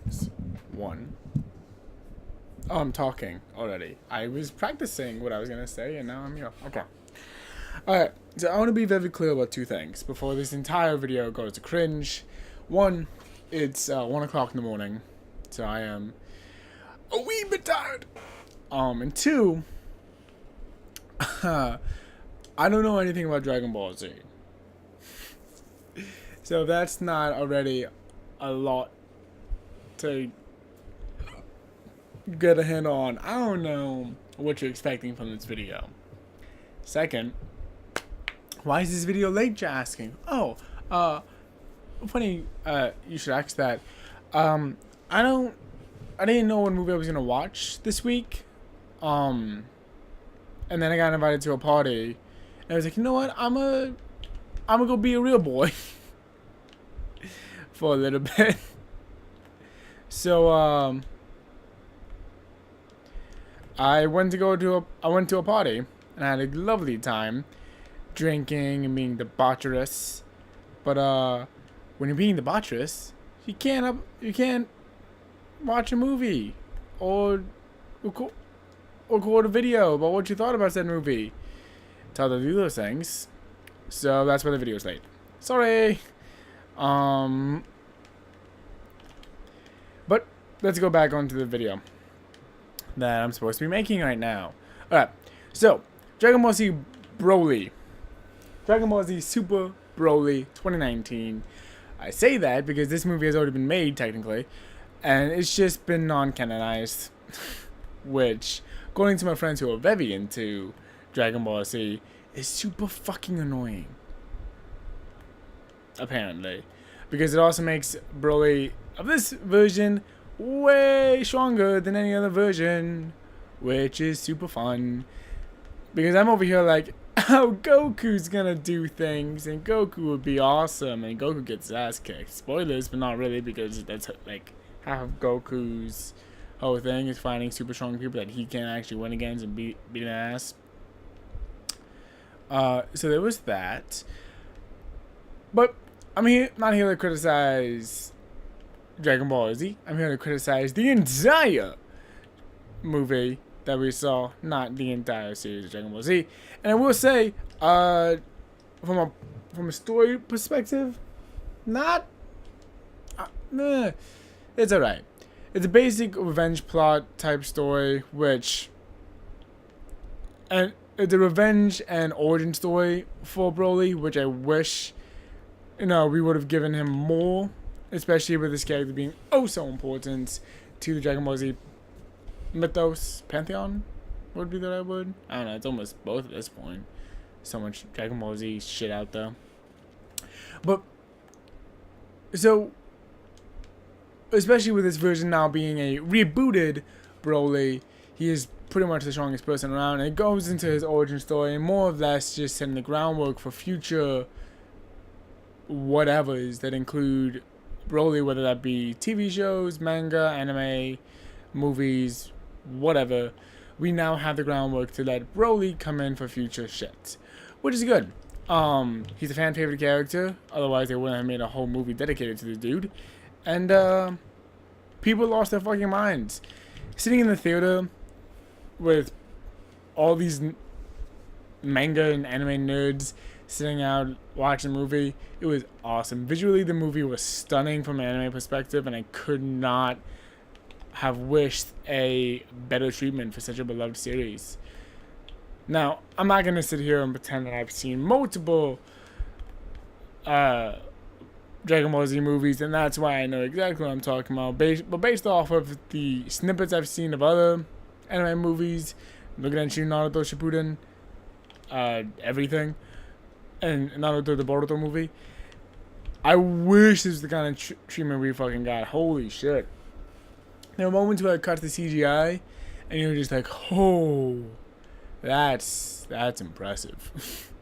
things. One, oh, I'm talking already. I was practicing what I was gonna say, and now I'm here. Okay. Alright, so I want to be very clear about two things before this entire video goes to cringe. One, it's 1 o'clock in the morning, so I am a wee bit tired. And two, I don't know anything about Dragon Ball Z. So that's not already a lot to get a handle on. I don't know what you're expecting from this video. Second, why is this video late, you're asking? Oh, funny, you should ask that. I didn't know what movie I was gonna watch this week. And then I got invited to a party, and I was like, you know what? I'm gonna go be a real boy for a little bit. So, I went to a party, and I had a lovely time drinking and being debaucherous. But when you're being debaucherous, you can't watch a movie or record a video about what you thought about that movie. It's hard to do those things, so that's why the video's late. Sorry. But let's go back onto the video that I'm supposed to be making right now. Alright, so Dragon Ball Z Broly. Dragon Ball Z Super Broly 2019. I say that because this movie has already been made, technically, and it's just been non-canonized, which, according to my friends who are very into Dragon Ball Z, is super fucking annoying. Apparently. Because it also makes Broly of this version way stronger than any other version, which is super fun. Because I'm over here like, oh, Goku's gonna do things, and Goku would be awesome, and Goku gets his ass kicked. Spoilers, but not really, because that's like half of Goku's whole thing is finding super strong people that he can't actually win against and beat an ass. So there was that. But I'm not here to criticize Dragon Ball Z. I'm here to criticize the entire movie that we saw, not the entire series of Dragon Ball Z. And I will say, from a story perspective, it's alright. It's a basic revenge plot type story, and it's a revenge and origin story for Broly, which I wish, we would have given him more, especially with this character being oh so important to the Dragon Ball Z mythos, pantheon would be the right word. I don't know, it's almost both at this point. So much Dragon Ball Z shit out there. But, so, especially with this version now being a rebooted Broly, he is pretty much the strongest person around. And it goes into his origin story and more or less just setting the groundwork for future whatevers that include Broly, whether that be TV shows, manga, anime, movies, whatever. We now have the groundwork to let Broly come in for future shit, which is good. He's a fan favorite character, otherwise they wouldn't have made a whole movie dedicated to this dude. And people lost their fucking minds. Sitting in the theater with all these manga and anime nerds sitting out watching the movie, it was awesome. Visually, the movie was stunning from an anime perspective, and I could not have wished a better treatment for such a beloved series. Now, I'm not going to sit here and pretend that I've seen multiple Dragon Ball Z movies, and that's why I know exactly what I'm talking about. But based off of the snippets I've seen of other anime movies, looking at you, Naruto Shippuden, everything, and Naruto the Boruto movie, I wish this was the kind of treatment we fucking got. Holy shit. There were moments where I cut the CGI, and you were just like, oh, that's impressive.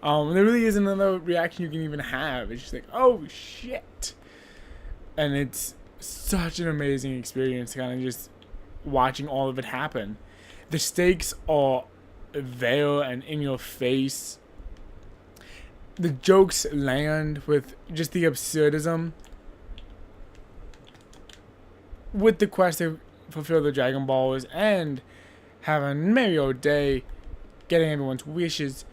There really isn't another reaction you can even have. It's just like, oh shit. And it's such an amazing experience, kind of just watching all of it happen. The stakes are there and in your face. The jokes land with just the absurdism with the quest to fulfill the Dragon Balls and having Mario Day, getting everyone's wishes,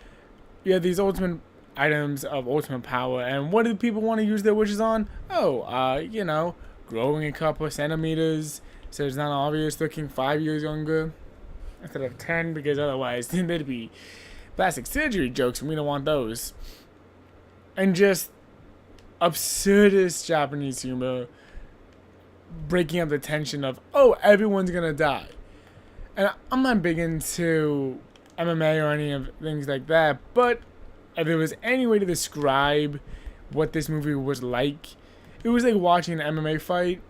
you have these ultimate items of ultimate power. And what do people want to use their wishes on? Oh, growing a couple of centimeters so it's not obvious, looking 5 years younger instead of 10, because otherwise then there'd be plastic surgery jokes and we don't want those. And just absurdist Japanese humor, breaking up the tension of, oh, everyone's gonna die. And I'm not big into MMA or any of things like that, but if there was any way to describe what this movie was like, it was like watching an MMA fight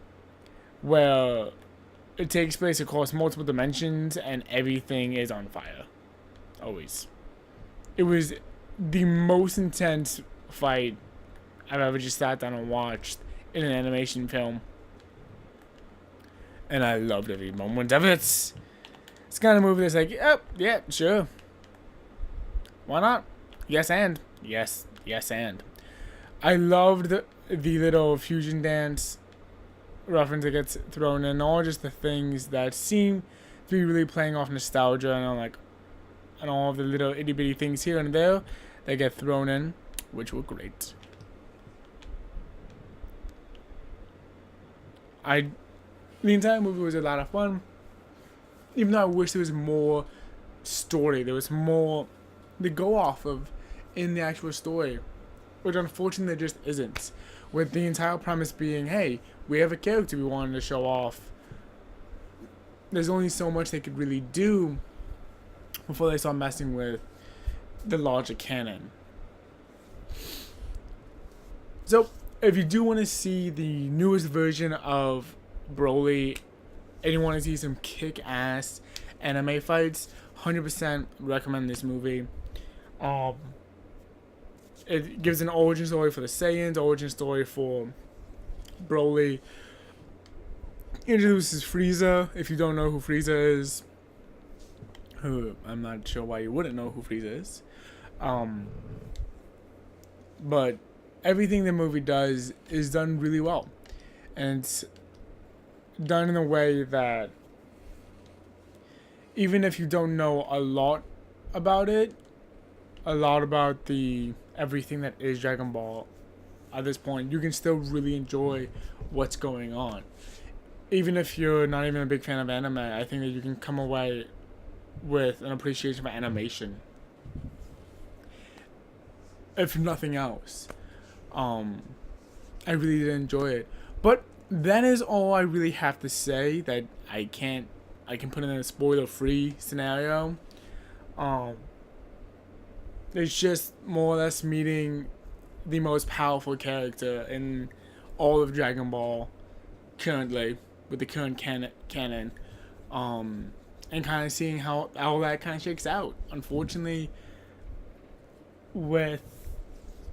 where it takes place across multiple dimensions and everything is on fire. Always. It was the most intense fight I've ever just sat down and watched in an animation film. And I loved every moment of it. It's kind of movie that's like, yep, yeah, sure. Why not? Yes, and. Yes, and. I loved the little fusion dance reference that gets thrown in. All just the things that seem to be really playing off nostalgia and all of the little itty bitty things here and there that get thrown in, which were great. The entire movie was a lot of fun, even though I wish there was more story. There was more to go off of in the actual story, which unfortunately there just isn't. With the entire premise being, hey, we have a character we wanted to show off. There's only so much they could really do before they start messing with the larger canon. So, if you do want to see the newest version of Broly and you want to see some kick-ass anime fights, 100% recommend this movie. It gives an origin story for the Saiyans, origin story for Broly. Introduces Frieza, if you don't know who Frieza is. Who, I'm not sure why you wouldn't know who Frieza is. But everything the movie does is done really well. And it's done in a way that even if you don't know a lot about it, a lot about the everything that is Dragon Ball at this point, you can still really enjoy what's going on. Even if you're not even a big fan of anime, I think that you can come away with an appreciation for animation. If nothing else. I really did enjoy it. But that is all I really have to say that I can put in a spoiler-free scenario. It's just more or less meeting the most powerful character in all of Dragon Ball currently, with the current canon, and kind of seeing how all that kind of shakes out. Unfortunately, with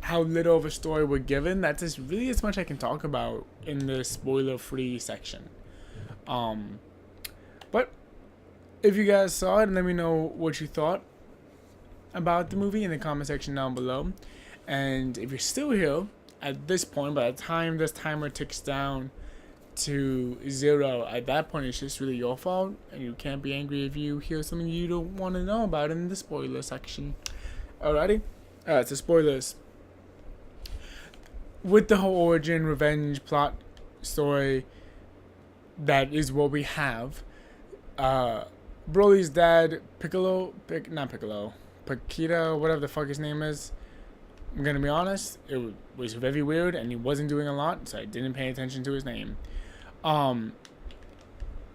how little of a story we're given, that's just really as much I can talk about in the spoiler-free section. But if you guys saw it, let me know what you thought about the movie in the comment section down below. And if you're still here at this point, by the time this timer ticks down to 0, at that point it's just really your fault, and you can't be angry if you hear something you don't want to know about in the spoiler section. Alrighty? So spoilers. With the whole origin, revenge, plot, story, that is what we have. Broly's dad, Paquita, whatever the fuck his name is. I'm gonna be honest, it was very weird, and he wasn't doing a lot, so I didn't pay attention to his name.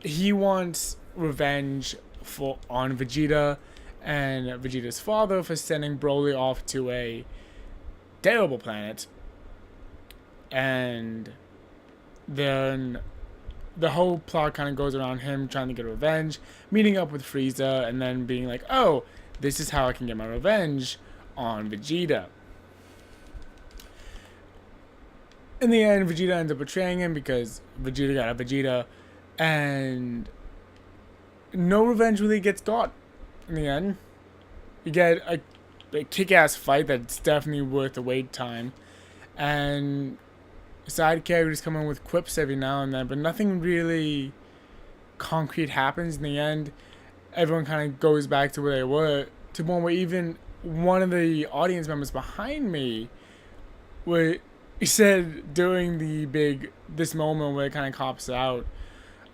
He wants revenge on Vegeta and Vegeta's father for sending Broly off to a terrible planet. And then the whole plot kind of goes around him trying to get revenge, meeting up with Frieza, and then being like, oh, this is how I can get my revenge on Vegeta. In the end, Vegeta ends up betraying him because Vegeta got a Vegeta, and no revenge really gets got in the end. You get a kick-ass fight that's definitely worth the wait time, and side characters come in with quips every now and then, but nothing really concrete happens in the end. Everyone kind of goes back to where they were, to the point where even one of the audience members behind me, where he said during this moment where it kind of cops out,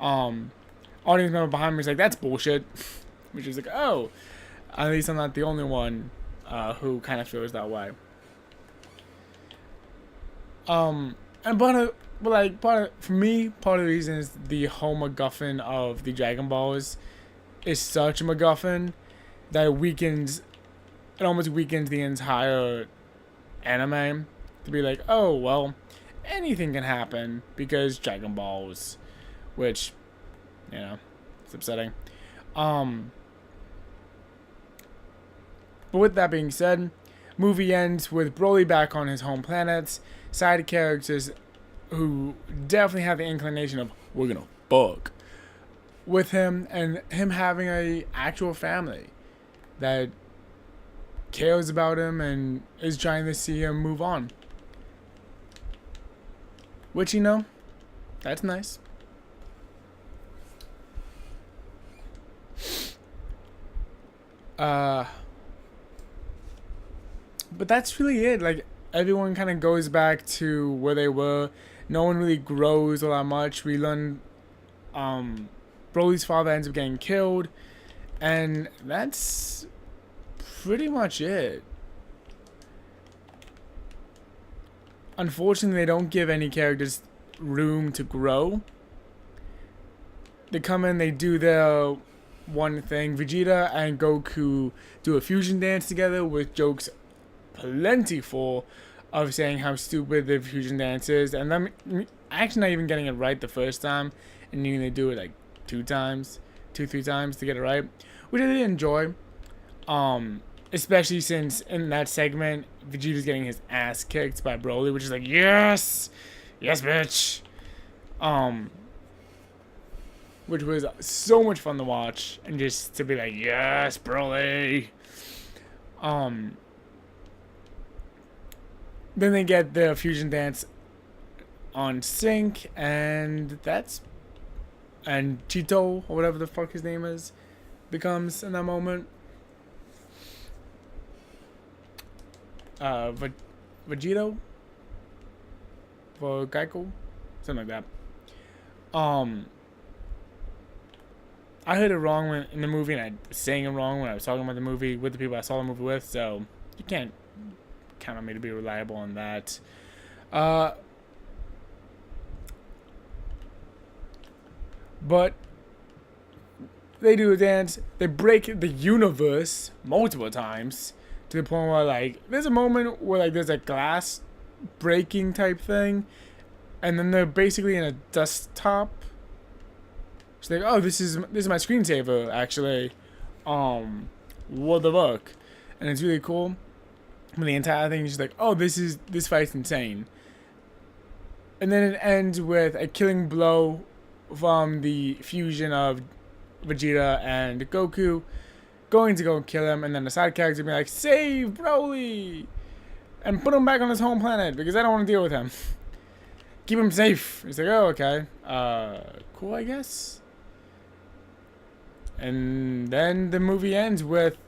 audience member behind me is like, "That's bullshit," which is like, oh, at least I'm not the only one who kind of feels that way. And for me, part of the reason is the whole MacGuffin of the Dragon Balls is such a MacGuffin that it almost weakens the entire anime to be like, oh, well, anything can happen because Dragon Balls, which, it's upsetting. But with that being said, movie ends with Broly back on his home planet, side characters who definitely have the inclination of, we're gonna fuck with him, and him having a actual family that cares about him and is trying to see him move on. Which, that's nice. But that's really it. Like, everyone kind of goes back to where they were. No one really grows all that much. We learn Broly's father ends up getting killed, and that's pretty much it. Unfortunately, they don't give any characters room to grow. They come in, they do their one thing. Vegeta and Goku do a fusion dance together with jokes plentiful of saying how stupid the fusion dance is, and them actually not even getting it right the first time, and needing to do it like 3 times to get it right, which I did enjoy. Especially since in that segment, Vegeta's getting his ass kicked by Broly, which is like, yes, bitch. Which was so much fun to watch, and just to be like, yes, Broly. Then they get the fusion dance on sync, and Cheeto, or whatever the fuck his name is, becomes in that moment. Vegito? For Geico? Something like that. I heard it wrong in the movie, and I was saying it wrong when I was talking about the movie with the people I saw the movie with, so you can't count on me to be reliable on that. But they do a dance. They break the universe multiple times to the point where, like, there's a moment where, like, there's a glass breaking type thing, and then they're basically in a desktop. So like, oh, this is my screensaver actually. What the fuck? And it's really cool. But the entire thing is just like, oh, this fight's insane. And then it ends with a killing blow from the fusion of Vegeta and Goku going to go kill him, and then the side character being like, save Broly and put him back on his home planet because I don't want to deal with him. Keep him safe. He's like, oh, okay. Cool, I guess. And then the movie ends with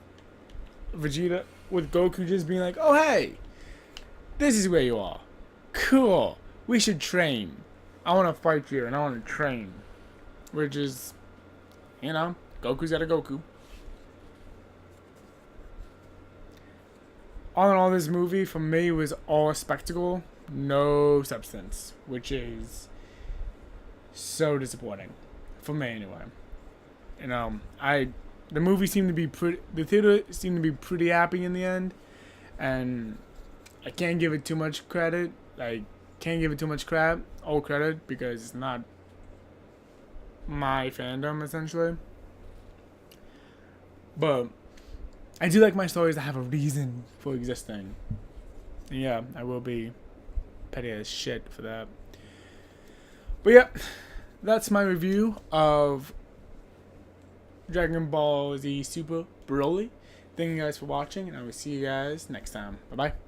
Goku just being like, oh, hey, this is where you are. Cool. We should train. I want to fight you, and I want to train. Which is, Goku's got a Goku. All in all, this movie, for me, was all spectacle, no substance. Which is so disappointing. For me, anyway. The movie seemed to be the theater seemed to be pretty happy in the end, and I can't give it too much credit. Like, can't give it too much credit because it's not my fandom essentially. But I do like my stories that have a reason for existing. And yeah, I will be petty as shit for that. But yeah, that's my review of Dragon Ball Z Super Broly. Thank you guys for watching, and I will see you guys next time. Bye bye.